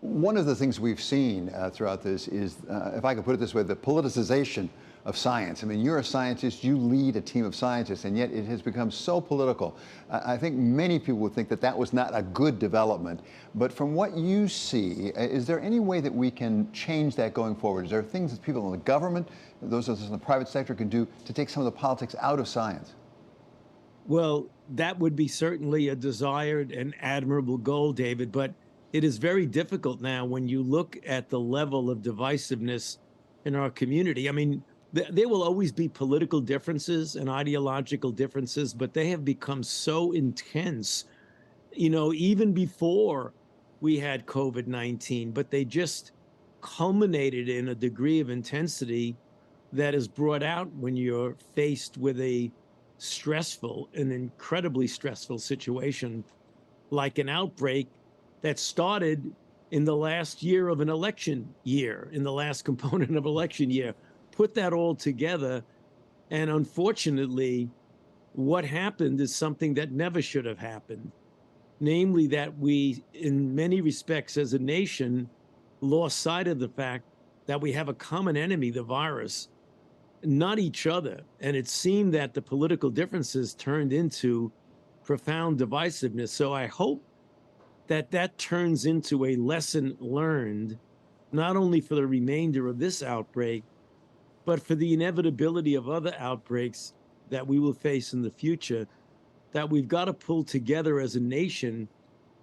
One of the things we've seen throughout this is, if I could put it this way, the politicization of science. I mean, you're a scientist, you lead a team of scientists, and yet it has become so political. I think many people would think that that was not a good development. But from what you see, is there any way that we can change that going forward? Is there things that people in the government, those of us in the private sector can do to take some of the politics out of science? Well, that would be certainly a desired and admirable goal, David, but it is very difficult now when you look at the level of divisiveness in our community. I mean, there will always be political differences and ideological differences, but they have become so intense, even before we had COVID-19, but they just culminated in a degree of intensity that is brought out when you're faced with an incredibly stressful situation like an outbreak that started in the last year of an election year, in the last component of election year. Put that all together, and unfortunately, what happened is something that never should have happened. Namely, that we, in many respects as a nation, lost sight of the fact that we have a common enemy, the virus, not each other. And it seemed that the political differences turned into profound divisiveness. So I hope that that turns into a lesson learned, not only for the remainder of this outbreak, but for the inevitability of other outbreaks that we will face in the future, that we've got to pull together as a nation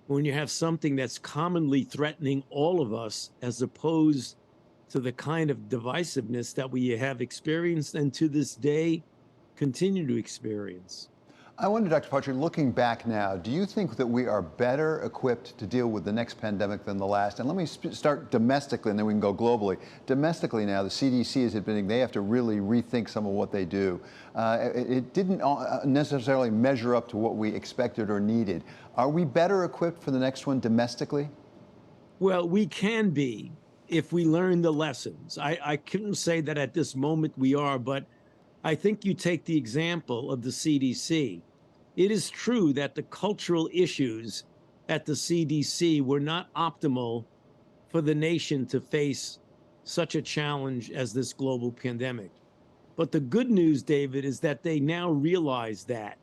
when you have something that's commonly threatening all of us, as opposed to the kind of divisiveness that we have experienced and to this day continue to experience. I wonder, Dr. Fauci, looking back now, do you think that we are better equipped to deal with the next pandemic than the last? And let me start domestically, and then we can go globally. Domestically now, the CDC is admitting they have to really rethink some of what they do. It didn't necessarily measure up to what we expected or needed. Are we better equipped for the next one domestically? Well, we can be if we learn the lessons. I couldn't say that at this moment we are, but I think you take the example of the CDC. It is true that the cultural issues at the CDC were not optimal for the nation to face such a challenge as this global pandemic. But the good news, David, is that they now realize that,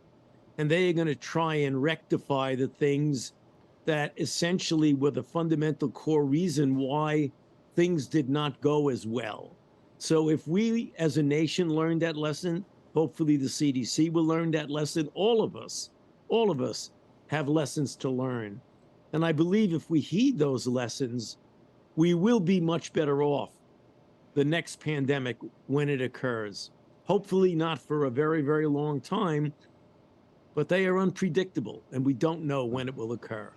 and they are going to try and rectify the things that essentially were the fundamental core reason why things did not go as well. So if we as a nation learn that lesson, hopefully the CDC will learn that lesson. All of us have lessons to learn. And I believe if we heed those lessons, we will be much better off the next pandemic when it occurs. Hopefully not for a very, very long time, but they are unpredictable and we don't know when it will occur.